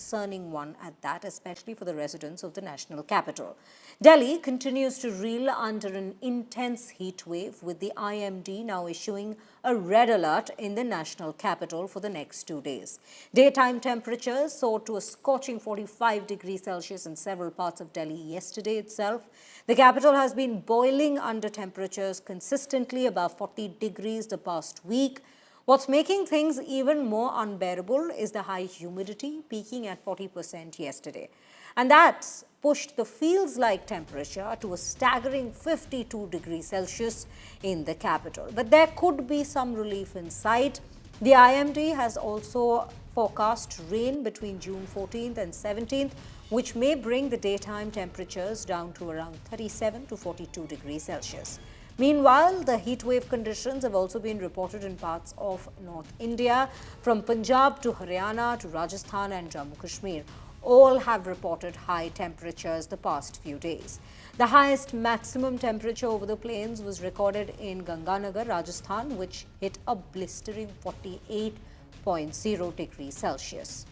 concerning one at that, especially for the residents of the national capital. Delhi continues to reel under an intense heat wave, with the IMD now issuing a red alert in the national capital for the next 2 days. Daytime temperatures soared to a scorching 45 degrees Celsius in several parts of Delhi yesterday itself. The capital has been boiling under temperatures consistently above 40 degrees the past week. What's making things even more unbearable is the high humidity, peaking at 40% yesterday. And that's pushed the feels-like temperature to a staggering 52 degrees Celsius in the capital. But there could be some relief in sight. The IMD has also forecast rain between June 14th and 17th, which may bring the daytime temperatures down to around 37 to 42 degrees Celsius. Meanwhile, the heatwave conditions have also been reported in parts of North India, from Punjab to Haryana to Rajasthan and Jammu Kashmir. All have reported high temperatures the past few days. The highest maximum temperature over the plains was recorded in Ganganagar, Rajasthan, which hit a blistering 48.0 degrees Celsius.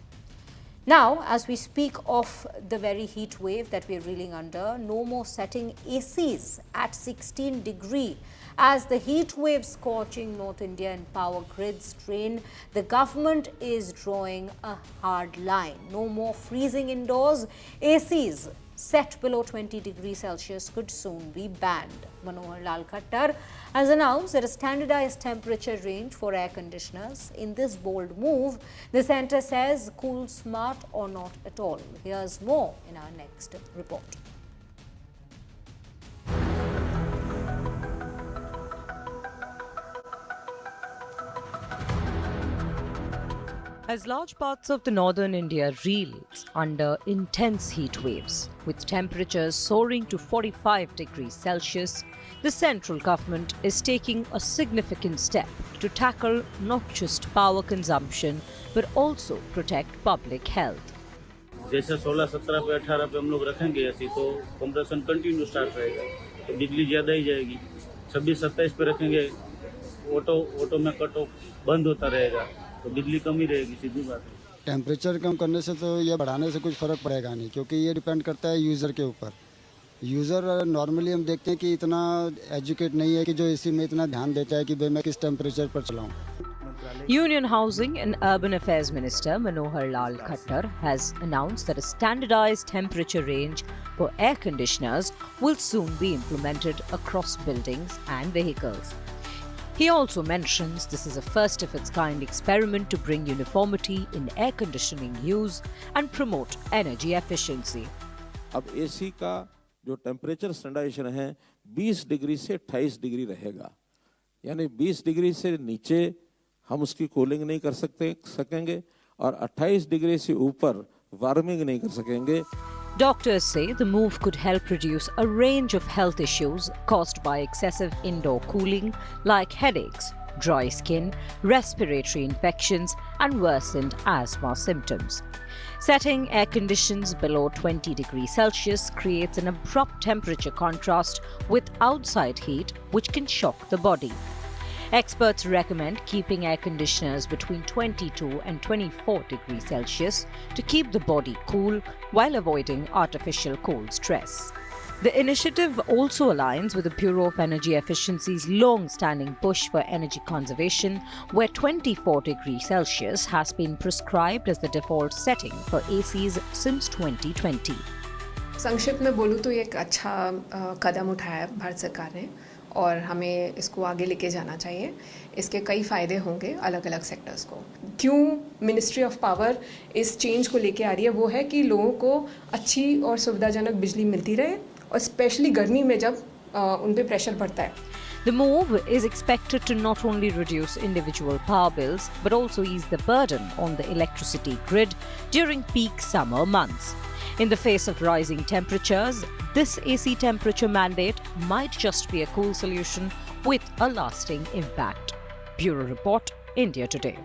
Now, as we speak of the very heat wave that we're reeling under, no more setting ACs at 16 degrees. As the heat wave scorching North India and power grids strain, the government is drawing a hard line. No more freezing indoors. ACs set below 20 degrees Celsius could soon be banned. Manohar Lal Khattar has announced that a standardized temperature range for air conditioners. In this bold move, the centre says cool smart or not at all. Here's more in our next report. As large parts of the northern India reels under intense heat waves, with temperatures soaring to 45 degrees Celsius, the central government is taking a significant step to tackle not just power consumption but also protect public health. जैसे 16, 17 पे 18 पे हम लोग रखेंगे ऐसी तो compression continue start रहेगा तो बिजली ज़्यादा ही जाएगी। 26, 27 पे रखेंगे ऑटो में कट ऑफ बंद होता रहेगा तो बिजली कम ही रहेगी, सीधी बात है। टेम्परेचर कम करने से तो ये बढ़ाने से कुछ फ़र्क पड़ेगा नहीं, क्योंकि ये डिपेंड करता है यूज़र के ऊपर। यूज़र नॉर्मली हम देखते हैं कि इतना एजुकेट नहीं है कि जो एसी में इतना ध्यान देता है कि भाई मैं किस टेम्परेचर पर चलाऊं। Union Housing and Urban Affairs Minister Manohar Lal Khattar has announced that a standardized temperature range for air conditioners will soon be implemented across buildings and vehicles. He also mentions this is a first-of-its-kind experiment to bring uniformity in air conditioning use and promote energy efficiency. अब AC का जो temperature standardisation है 20 degree से 28 degree रहेगा, यानी 20 degree से नीचे हम उसकी कूलिंग नहीं कर सकेंगे और 28 डिग्री से ऊपर वार्मिंग नहीं कर सकेंगे। Doctors say the move could help reduce a range of health issues caused by excessive indoor cooling, like headaches, dry skin, respiratory infections, and worsened asthma symptoms. Setting air conditions below 20 degrees Celsius creates an abrupt temperature contrast with outside heat, which can shock the body. Experts recommend keeping air conditioners between 22 and 24 degrees Celsius to keep the body cool while avoiding artificial cold stress. The initiative also aligns with the Bureau of Energy Efficiency's long-standing push for energy conservation, where 24 degrees Celsius has been prescribed as the default setting for ACs since 2020. संक्षिप्त में बोलूँ तो ये एक अच्छा कदम उठाया है भारत सरकार ने और हमें इसको आगे लेके जाना चाहिए। इसके कई फ़ायदे होंगे अलग अलग सेक्टर्स को। क्यों मिनिस्ट्री ऑफ पावर इस चेंज को लेके आ रही है, वो है कि लोगों को अच्छी और सुविधाजनक बिजली मिलती रहे और स्पेशली गर्मी में जब उन पे प्रेशर बढ़ता है। The move is expected to not only reduce individual power bills but also ease the burden on the electricity grid during peak summer months. In the face of rising temperatures, this AC temperature mandate might just be a cool solution with a lasting impact. Bureau Report, India Today.